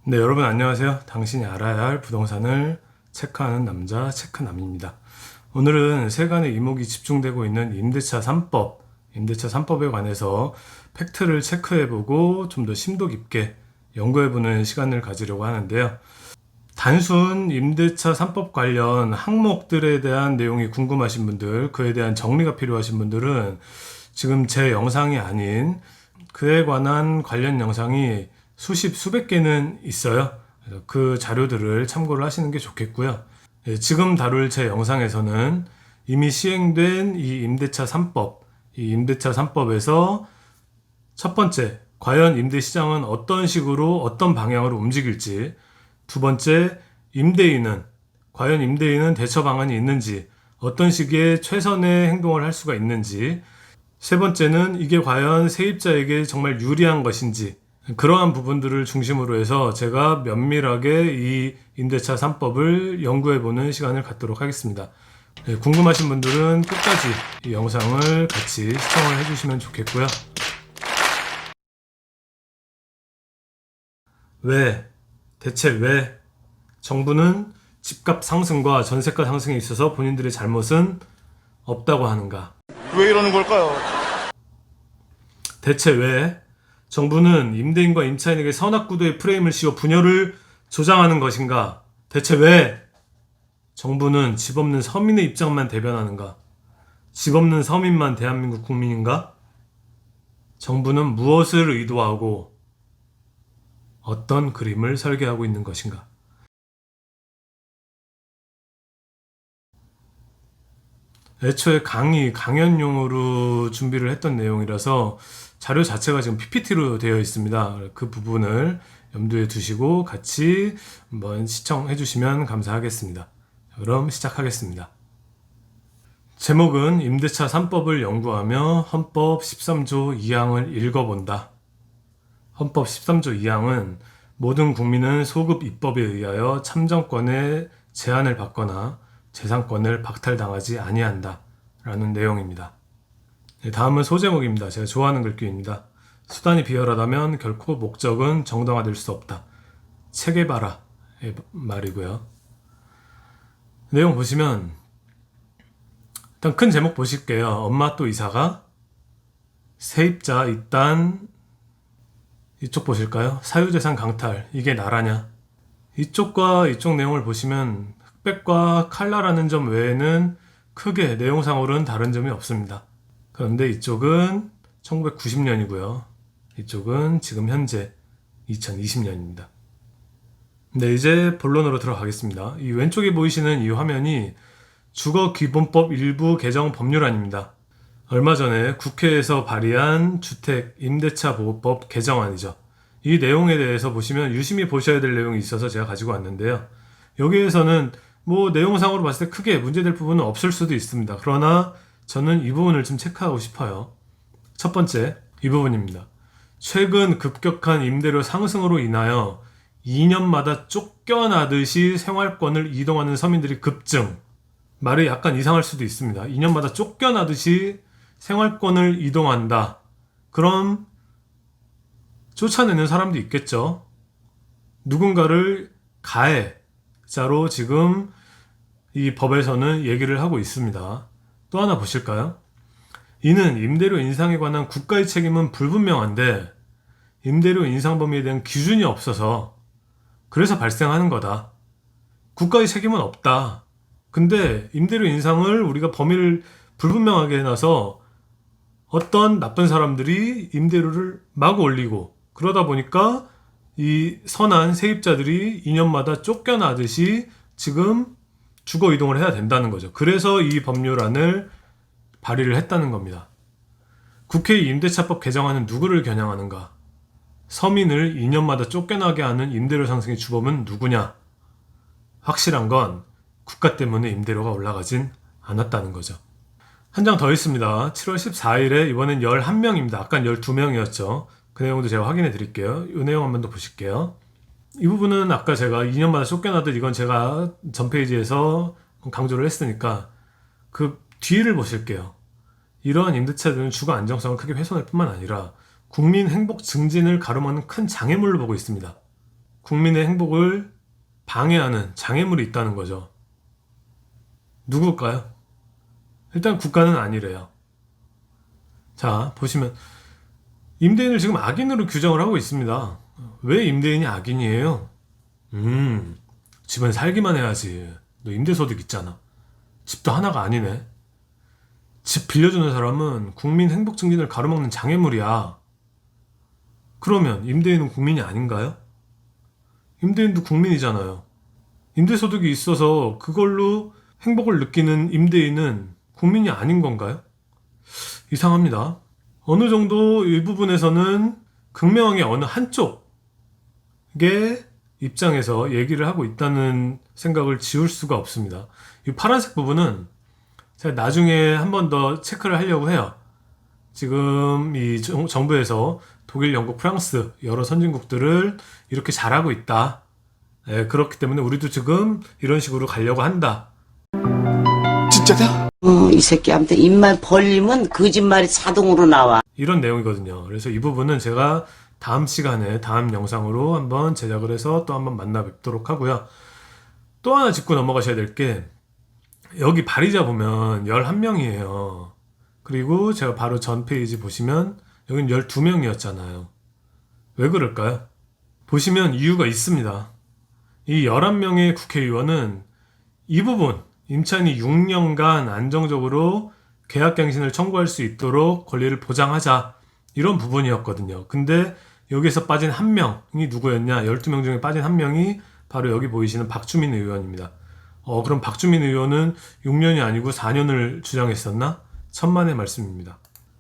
네, 여러분 안녕하세요. 당신이 알아야 할 부동산을 체크하는 남자 체크남입니다. 오늘은 세간의 이목이 집중되고 있는 임대차 3법, 임대차 3법에 관해서 팩트를 체크해보고 좀 더 심도 깊게 연구해보는 시간을 가지려고 하는데요. 단순 임대차 3법 관련 항목들에 대한 내용이 궁금하신 분들, 그에 대한 정리가 필요하신 분들은 지금 제 영상이 아닌 그에 관한 관련 영상이 수백 개는 있어요. 그래서 그 자료들을 참고를 하시는 게 좋겠고요. 지금 다룰 제 영상에서는 이미 시행된 이 임대차 3법, 이 임대차 3법에서 첫 번째, 과연 임대 시장은 어떤 식으로 어떤 방향으로 움직일지, 두 번째, 과연 임대인은 대처 방안이 있는지, 어떤 시기에 최선의 행동을 할 수가 있는지, 세 번째는 이게 과연 세입자에게 정말 유리한 것인지, 그러한 부분들을 중심으로 해서 제가 면밀하게 이 임대차 3법을 연구해보는 시간을 갖도록 하겠습니다. 궁금하신 분들은 끝까지 이 영상을 같이 시청을 해주시면 좋겠고요. 대체 왜 정부는 집값 상승과 전세가 상승에 있어서 본인들의 잘못은 없다고 하는가? 왜 이러는 걸까요? 대체 왜 정부는 임대인과 임차인에게 선악구도의 프레임을 씌워 분열을 조장하는 것인가? 대체 왜 정부는 집 없는 서민의 입장만 대변하는가? 집 없는 서민만 대한민국 국민인가? 정부는 무엇을 의도하고 어떤 그림을 설계하고 있는 것인가? 애초에 강연용으로 준비를 했던 내용이라서 자료 자체가 지금 PPT로 되어 있습니다. 그 부분을 염두에 두시고 같이 한번 시청해 주시면 감사하겠습니다. 그럼 시작하겠습니다. 제목은 임대차 3법을 연구하며 헌법 13조 2항을 읽어본다. 헌법 13조 2항은 모든 국민은 소급 입법에 의하여 참정권의 제한을 받거나 재산권을 박탈당하지 아니한다 라는 내용입니다. 다음은 소제목입니다. 제가 좋아하는 글귀입니다. 수단이 비열하다면 결코 목적은 정당화될 수 없다. 체계바라의 말이고요. 내용 보시면 일단 큰 제목 보실게요. 엄마 또 이사가, 세입자 이딴, 이쪽 보실까요? 사유재산 강탈, 이게 나라냐? 이쪽과 이쪽 내용을 보시면 흑백과 칼라라는 점 외에는 크게 내용상으로는 다른 점이 없습니다. 그런데 이쪽은 1990년이고요. 이쪽은 지금 현재 2020년입니다. 네, 이제 본론으로 들어가겠습니다. 이 왼쪽에 보이시는 이 화면이 주거기본법 일부 개정 법률안입니다. 얼마 전에 국회에서 발의한 주택임대차보호법 개정안이죠. 이 내용에 대해서 보시면 유심히 보셔야 될 내용이 있어서 제가 가지고 왔는데요. 여기에서는 내용상으로 봤을 때 크게 문제될 부분은 없을 수도 있습니다. 그러나 저는 이 부분을 좀 체크하고 싶어요. 첫 번째, 이 부분입니다. 최근 급격한 임대료 상승으로 인하여 2년마다 쫓겨나듯이 생활권을 이동하는 서민들이 급증. 말이 약간 이상할 수도 있습니다. 2년마다 쫓겨나듯이 생활권을 이동한다. 그럼 쫓아내는 사람도 있겠죠. 누군가를 가해자로 지금 이 법에서는 얘기를 하고 있습니다. 또 하나 보실까요? 이는 임대료 인상에 관한 국가의 책임은 불분명한데 임대료 인상 범위에 대한 기준이 없어서 그래서 발생하는 거다. 국가의 책임은 없다. 근데 임대료 인상을 우리가 범위를 불분명하게 해놔서 어떤 나쁜 사람들이 임대료를 막 올리고 그러다 보니까 이 선한 세입자들이 2년마다 쫓겨나듯이 지금 주거 이동을 해야 된다는 거죠. 그래서 이 법률안을 발의를 했다는 겁니다. 국회의 임대차법 개정안은 누구를 겨냥하는가? 서민을 2년마다 쫓겨나게 하는 임대료 상승의 주범은 누구냐? 확실한 건 국가 때문에 임대료가 올라가진 않았다는 거죠. 한 장 더 있습니다. 7월 14일에 이번엔 11명입니다. 아까 12명이었죠. 그 내용도 제가 확인해 드릴게요. 이 내용 한번 더 보실게요. 이 부분은 아까 제가 2년마다 쫓겨나듯 이건 제가 전 페이지에서 강조를 했으니까 그 뒤를 보실게요. 이러한 임대차들은 주거 안정성을 크게 훼손할 뿐만 아니라 국민 행복 증진을 가로막는 큰 장애물로 보고 있습니다. 국민의 행복을 방해하는 장애물이 있다는 거죠. 누굴까요? 일단 국가는 아니래요. 자, 보시면 임대인을 지금 악인으로 규정을 하고 있습니다. 왜 임대인이 악인이에요? 집은 살기만 해야지. 너 임대소득 있잖아. 집도 하나가 아니네. 집 빌려주는 사람은 국민 행복 증진을 가로막는 장애물이야. 그러면 임대인은 국민이 아닌가요? 임대인도 국민이잖아요. 임대소득이 있어서 그걸로 행복을 느끼는 임대인은 국민이 아닌 건가요? 이상합니다. 어느 정도 일부분에서는 극명하게 어느 한쪽의 입장에서 얘기를 하고 있다는 생각을 지울 수가 없습니다. 이 파란색 부분은 제가 나중에 한 번 더 체크를 하려고 해요. 지금 이 정부에서 독일, 영국, 프랑스 여러 선진국들을 이렇게 잘하고 있다. 그렇기 때문에 우리도 지금 이런 식으로 가려고 한다. 진짜다? 이 새끼한테 입만 벌리면 거짓말이 자동으로 나와. 이런 내용이거든요. 그래서 이 부분은 제가 다음 시간에 다음 영상으로 한번 제작을 해서 또 한번 만나 뵙도록 하고요. 또 하나 짚고 넘어가셔야 될 게 여기 발의자 보면 11명이에요. 그리고 제가 바로 전 페이지 보시면 여긴 12명이었잖아요. 왜 그럴까요? 보시면 이유가 있습니다. 이 11명의 국회의원은 이 부분 임차인이 6년간 안정적으로 계약갱신을 청구할 수 있도록 권리를 보장하자 이런 부분이었거든요. 근데 여기서 빠진 한 명이 누구였냐? 12명 중에 빠진 한 명이 바로 여기 보이시는 박주민 의원입니다. 그럼 박주민 의원은 6년이 아니고 4년을 주장했었나? 천만의 말씀입니다.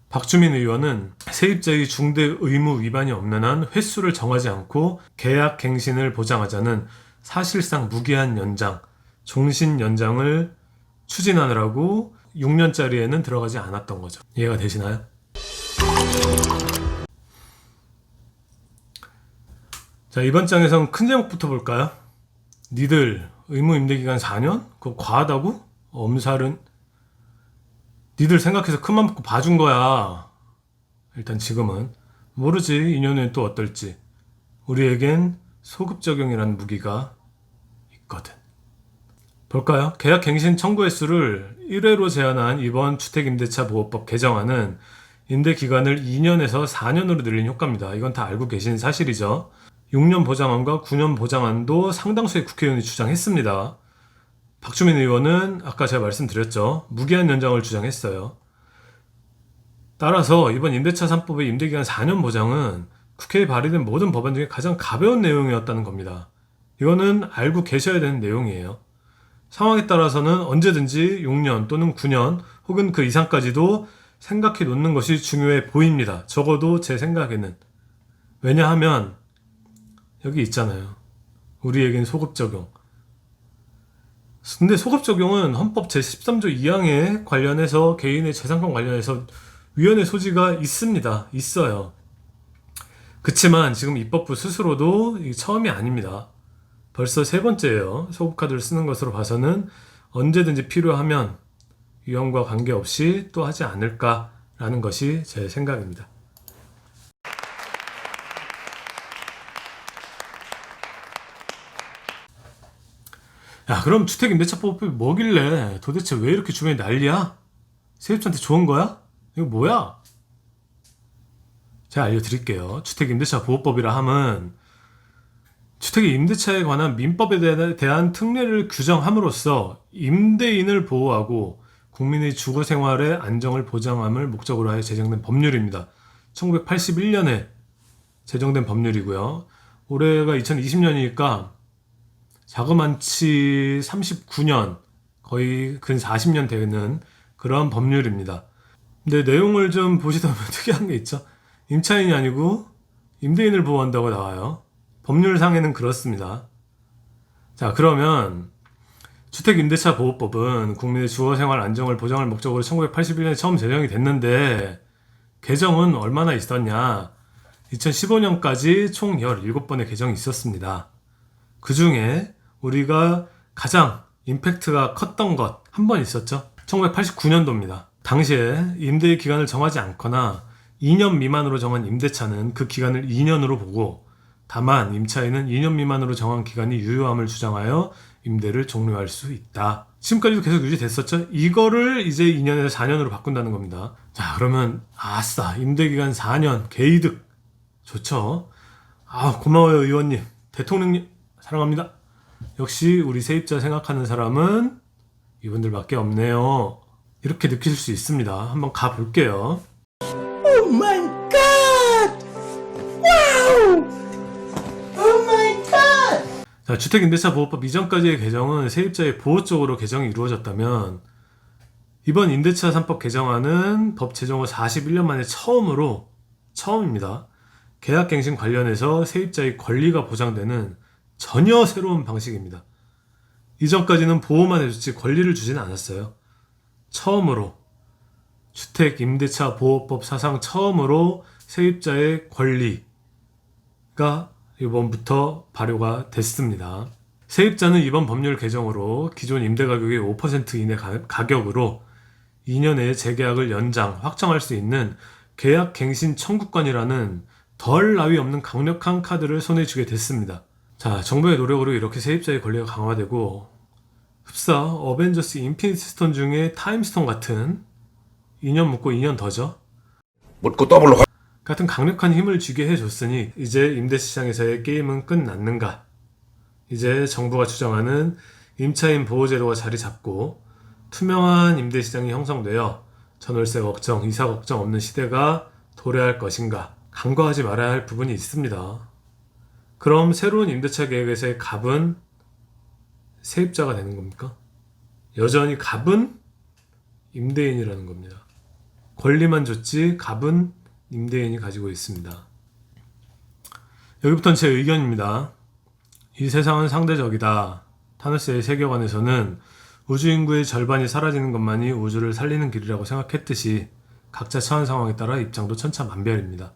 박주민 의원은 세입자의 중대 의무 위반이 없는 한 횟수를 정하지 않고 계약갱신을 보장하자는 사실상 무기한 연장, 종신 연장을 추진하느라고 6년짜리에는 들어가지 않았던 거죠. 이해가 되시나요? 자, 이번 장에선 큰 제목부터 볼까요? 니들 의무 임대기간 4년? 그거 과하다고? 엄살은 니들 생각해서 큰맘 먹고 봐준 거야. 일단 지금은 모르지 2년 후엔 또 어떨지. 우리에겐 소급 적용이라는 무기가 있거든. 볼까요? 계약갱신 청구 횟수를 1회로 제한한 이번 주택임대차보호법 개정안은 임대기간을 2년에서 4년으로 늘린 효과입니다. 이건 다 알고 계신 사실이죠. 6년 보장안과 9년 보장안도 상당수의 국회의원이 주장했습니다. 박주민 의원은 아까 제가 말씀드렸죠. 무기한 연장을 주장했어요. 따라서 이번 임대차 3법의 임대기간 4년 보장은 국회에 발의된 모든 법안 중에 가장 가벼운 내용이었다는 겁니다. 이거는 알고 계셔야 되는 내용이에요. 상황에 따라서는 언제든지 6년 또는 9년 혹은 그 이상까지도 생각해 놓는 것이 중요해 보입니다. 적어도 제 생각에는. 왜냐하면 여기 있잖아요. 우리에겐 소급 적용. 근데 소급 적용은 헌법 제13조 2항에 관련해서 개인의 재산권 관련해서 위헌의 소지가 있습니다. 있어요. 그치만 지금 입법부 스스로도 이게 처음이 아닙니다. 벌써 세 번째예요. 소급카드를 쓰는 것으로 봐서는 언제든지 필요하면 위헌과 관계없이 또 하지 않을까라는 것이 제 생각입니다. 야, 그럼 주택임대차법이 뭐길래 도대체 왜 이렇게 주변이 난리야? 세입자한테 좋은 거야? 이거 뭐야? 제가 알려드릴게요. 주택임대차보호법이라 함은 주택의 임대차에 관한 민법에 대한 특례를 규정함으로써 임대인을 보호하고 국민의 주거 생활의 안정을 보장함을 목적으로 하여 제정된 법률입니다. 1981년에 제정된 법률이고요. 올해가 2020년이니까 자그만치 39년, 거의 근 40년 되는 그런 법률입니다. 근데 내용을 좀 보시다 보면 특이한 게 있죠. 임차인이 아니고 임대인을 보호한다고 나와요. 법률상에는 그렇습니다. 자, 그러면 주택임대차보호법은 국민의 주거생활 안정을 보장할 목적으로 1981년에 처음 제정이 됐는데 개정은 얼마나 있었냐? 2015년까지 총 17번의 개정이 있었습니다. 그 중에 우리가 가장 임팩트가 컸던 것 한 번 있었죠. 1989년도입니다. 당시에 임대의 기간을 정하지 않거나 2년 미만으로 정한 임대차는 그 기간을 2년으로 보고 다만 임차인은 2년 미만으로 정한 기간이 유효함을 주장하여 임대를 종료할 수 있다. 지금까지도 계속 유지됐었죠? 이거를 이제 2년에서 4년으로 바꾼다는 겁니다. 자, 그러면 아싸, 임대기간 4년, 개이득. 좋죠? 아, 고마워요, 의원님. 대통령님, 사랑합니다. 역시 우리 세입자 생각하는 사람은 이분들밖에 없네요. 이렇게 느낄 수 있습니다. 한번 가볼게요. 오 마이 갓! 와우! 오 마이 갓! 자, 주택임대차보호법 이전까지의 개정은 세입자의 보호 쪽으로 개정이 이루어졌다면 이번 임대차 3법 개정안은 법 제정 후 41년 만에 처음입니다. 계약갱신 관련해서 세입자의 권리가 보장되는 전혀 새로운 방식입니다. 이전까지는 보호만 해줬지 권리를 주지는 않았어요. 처음으로 주택임대차보호법 사상 처음으로 세입자의 권리가 이번부터 발효가 됐습니다. 세입자는 이번 법률 개정으로 기존 임대가격의 5% 이내 가격으로 2년 내에 재계약을 연장, 확정할 수 있는 계약갱신 청구권이라는 덜 나위 없는 강력한 카드를 손에 쥐게 됐습니다. 자, 정부의 노력으로 이렇게 세입자의 권리가 강화되고 흡사 어벤져스 인피니티 스톤 중에 타임스톤 같은 2년 묻고 2년 더죠. 묻고 더블로 같은 강력한 힘을 쥐게 해줬으니 이제 임대시장에서의 게임은 끝났는가? 이제 정부가 주장하는 임차인 보호제도가 자리 잡고 투명한 임대시장이 형성되어 전월세 걱정, 이사 걱정 없는 시대가 도래할 것인가? 간과하지 말아야 할 부분이 있습니다. 그럼 새로운 임대차 계획에서의 갑은 세입자가 되는 겁니까? 여전히 갑은 임대인이라는 겁니다. 권리만 줬지 갑은 임대인이 가지고 있습니다. 여기부터는 제 의견입니다. 이 세상은 상대적이다. 타노스의 세계관에서는 우주 인구의 절반이 사라지는 것만이 우주를 살리는 길이라고 생각했듯이 각자 처한 상황에 따라 입장도 천차만별입니다.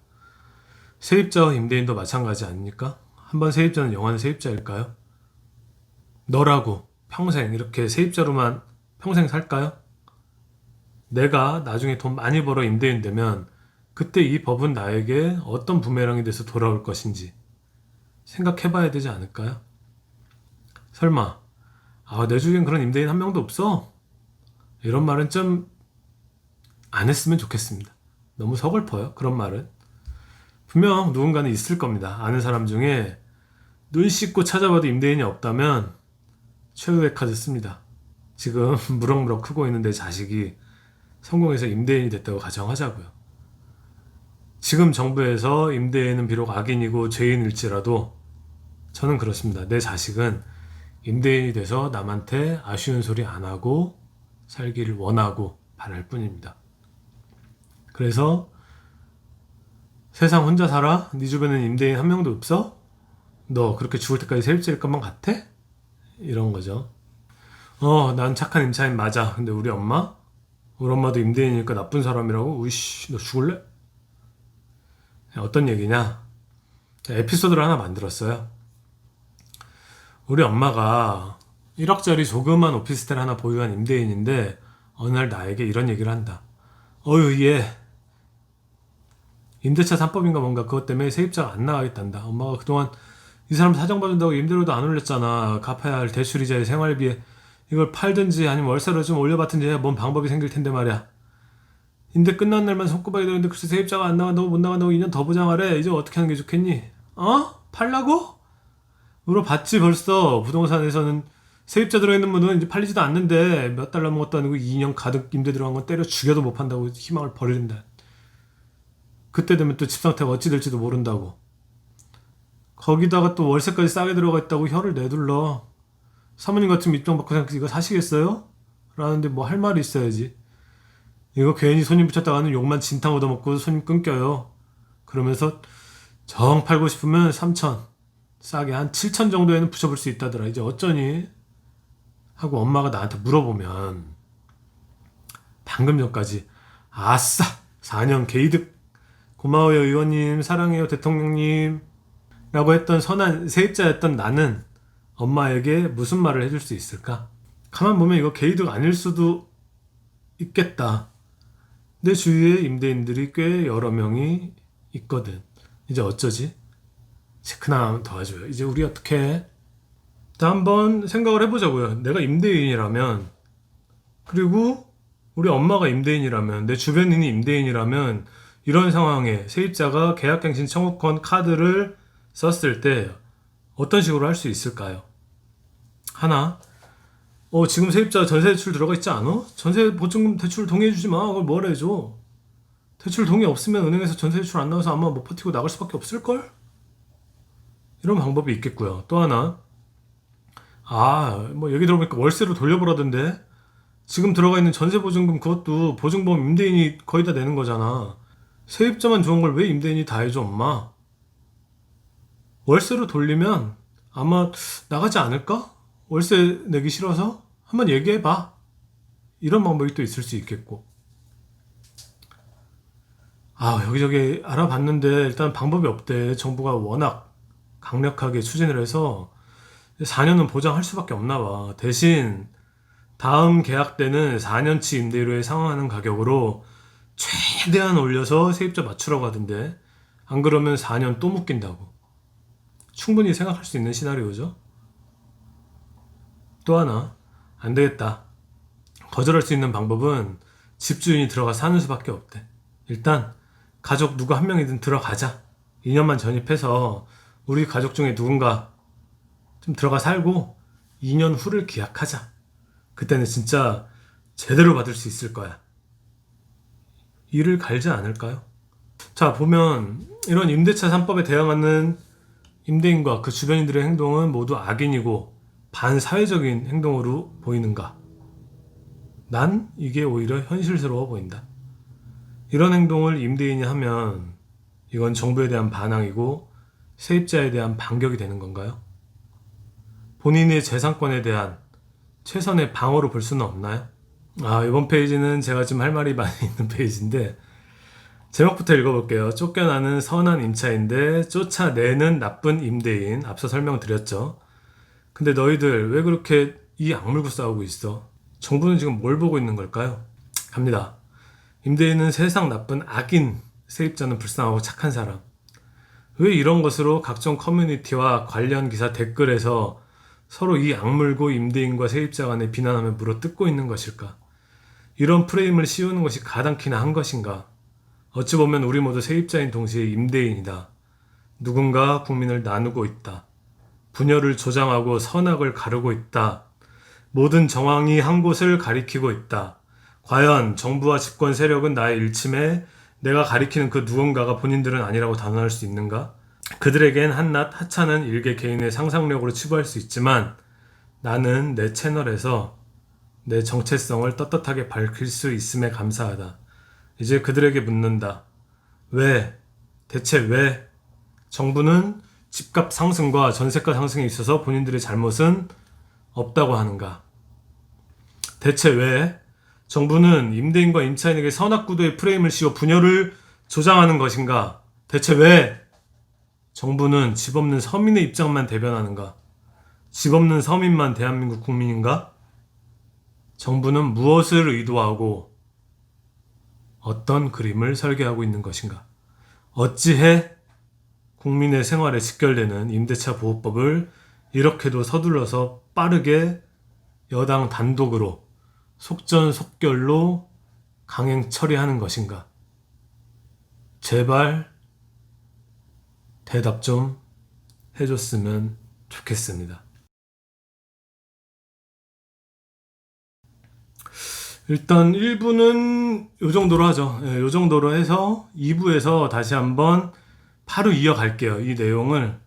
세입자와 임대인도 마찬가지 아닙니까? 한번 세입자는 영원한 세입자일까요? 너라고 평생 이렇게 세입자로만 평생 살까요? 내가 나중에 돈 많이 벌어 임대인 되면 그때 이 법은 나에게 어떤 부메랑이 돼서 돌아올 것인지 생각해봐야 되지 않을까요? 설마 내 주위엔 그런 임대인 한 명도 없어? 이런 말은 좀 안 했으면 좋겠습니다. 너무 서글퍼요, 그런 말은. 분명 누군가는 있을 겁니다. 아는 사람 중에 눈 씻고 찾아봐도 임대인이 없다면 최후의 카드 씁니다. 지금 무럭무럭 크고 있는 내 자식이 성공해서 임대인이 됐다고 가정하자고요. 지금 정부에서 임대인은 비록 악인이고 죄인일지라도 저는 그렇습니다. 내 자식은 임대인이 돼서 남한테 아쉬운 소리 안 하고 살기를 원하고 바랄 뿐입니다. 그래서 세상 혼자 살아? 네 주변엔 임대인 한 명도 없어? 너 그렇게 죽을 때까지 세입자일 것만 같아? 이런 거죠. 난 착한 임차인 맞아. 근데 우리 엄마? 우리 엄마도 임대인이니까 나쁜 사람이라고? 으이씨, 너 죽을래? 어떤 얘기냐? 에피소드를 하나 만들었어요. 우리 엄마가 1억짜리 조그만 오피스텔 하나 보유한 임대인인데 어느 날 나에게 이런 얘기를 한다. 얘 임대차 3법인가 뭔가 그것 때문에 세입자가 안 나가겠단다. 엄마가 그동안 이 사람 사정 봐준다고 임대료도 안 올렸잖아. 갚아야 할 대출이자에 생활비에 이걸 팔든지 아니면 월세로 좀 올려받든지 해야 뭔 방법이 생길 텐데 말이야. 임대 끝난 날만 손꼽아야 되는데 글쎄 세입자가 안 나간다고 못 나간다고 2년 더 보장하래. 이제 어떻게 하는 게 좋겠니? 팔라고? 물어봤지 벌써. 부동산에서는 세입자 들어있는 분은 이제 팔리지도 않는데 몇 달 남은 것도 아니고 2년 가득 임대 들어간 건 때려 죽여도 못 판다고 희망을 버린다. 그때 되면 또 집 상태가 어찌 될지도 모른다고. 거기다가 또 월세까지 싸게 들어가 있다고 혀를 내둘러. 사모님 같으면 입장 받고 생각해서 이거 사시겠어요? 라는데 뭐 할 말이 있어야지. 이거 괜히 손님 붙였다가는 욕만 진탕 얻어먹고 손님 끊겨요. 그러면서 정 팔고 싶으면 3천 싸게 한 7천 정도에는 붙여볼 수 있다더라. 이제 어쩌니? 하고 엄마가 나한테 물어보면 방금 전까지 아싸 4년 개이득 고마워요 의원님 사랑해요 대통령님 라고 했던 선한 세입자였던 나는 엄마에게 무슨 말을 해줄 수 있을까? 가만 보면 이거 개이득 아닐 수도 있겠다. 내 주위에 임대인들이 꽤 여러 명이 있거든. 이제 어쩌지? 체크나 도와줘요. 이제 우리 어떻게 해? 자, 한번 생각을 해보자고요. 내가 임대인이라면, 그리고 우리 엄마가 임대인이라면, 내 주변인이 임대인이라면, 이런 상황에 세입자가 계약갱신 청구권 카드를 썼을 때 어떤 식으로 할 수 있을까요? 하나, 지금 세입자 전세 대출 들어가 있지 않아? 전세 보증금 대출 동의해주지 마. 그걸 뭘 해줘? 대출 동의 없으면 은행에서 전세 대출 안 나와서 아마 못 버티고 나갈 수밖에 없을걸? 이런 방법이 있겠고요. 또 하나, 뭐 얘기 들어보니까 월세로 돌려보라던데? 지금 들어가 있는 전세 보증금 그것도 보증보험 임대인이 거의 다 내는 거잖아. 세입자만 좋은 걸 왜 임대인이 다 해줘, 엄마? 월세로 돌리면 아마 나가지 않을까? 월세 내기 싫어서? 한번 얘기해봐. 이런 방법이 또 있을 수 있겠고. 여기저기 알아봤는데 일단 방법이 없대. 정부가 워낙 강력하게 추진을 해서 4년은 보장할 수밖에 없나 봐. 대신 다음 계약 때는 4년치 임대료에 상환하는 가격으로 최대한 올려서 세입자 맞추라고 하던데, 안 그러면 4년 또 묶인다고. 충분히 생각할 수 있는 시나리오죠. 또 하나, 안 되겠다. 거절할 수 있는 방법은 집주인이 들어가 사는 수밖에 없대. 일단 가족 누구 한 명이든 들어가자. 2년만 전입해서 우리 가족 중에 누군가 좀 들어가 살고 2년 후를 기약하자. 그때는 진짜 제대로 받을 수 있을 거야. 이를 갈지 않을까요? 자, 보면 이런 임대차 3법에 대항하는 임대인과 그 주변인들의 행동은 모두 악인이고 반사회적인 행동으로 보이는가? 난 이게 오히려 현실스러워 보인다. 이런 행동을 임대인이 하면 이건 정부에 대한 반항이고 세입자에 대한 반격이 되는 건가요? 본인의 재산권에 대한 최선의 방어로 볼 수는 없나요? 이번 페이지는 제가 지금 할 말이 많이 있는 페이지인데, 제목부터 읽어볼게요. 쫓겨나는 선한 임차인데 쫓아내는 나쁜 임대인. 앞서 설명드렸죠. 근데 너희들 왜 그렇게 이 악물고 싸우고 있어? 정부는 지금 뭘 보고 있는 걸까요? 갑니다. 임대인은 세상 나쁜 악인, 세입자는 불쌍하고 착한 사람. 왜 이런 것으로 각종 커뮤니티와 관련 기사 댓글에서 서로 이 악물고 임대인과 세입자 간에 비난하며 물어뜯고 있는 것일까? 이런 프레임을 씌우는 것이 가당키나 한 것인가? 어찌 보면 우리 모두 세입자인 동시에 임대인이다. 누군가 국민을 나누고 있다. 분열을 조장하고 선악을 가르고 있다. 모든 정황이 한 곳을 가리키고 있다. 과연 정부와 집권 세력은 나의 일침에 내가 가리키는 그 누군가가 본인들은 아니라고 단언할 수 있는가? 그들에겐 한낱 하찮은 일개 개인의 상상력으로 치부할 수 있지만 나는 내 채널에서 내 정체성을 떳떳하게 밝힐 수 있음에 감사하다. 이제 그들에게 묻는다. 왜? 대체 왜? 정부는 집값 상승과 전세가 상승에 있어서 본인들의 잘못은 없다고 하는가? 대체 왜? 정부는 임대인과 임차인에게 선악구도의 프레임을 씌워 분열을 조장하는 것인가? 대체 왜? 정부는 집 없는 서민의 입장만 대변하는가? 집 없는 서민만 대한민국 국민인가? 정부는 무엇을 의도하고 어떤 그림을 설계하고 있는 것인가? 어찌해 국민의 생활에 직결되는 임대차 보호법을 이렇게도 서둘러서 빠르게 여당 단독으로 속전속결로 강행 처리하는 것인가? 제발 대답 좀 해줬으면 좋겠습니다. 일단 1부는 요 정도로 하죠. 요 정도로 해서 2부에서 다시 한번 바로 이어갈게요. 이 내용을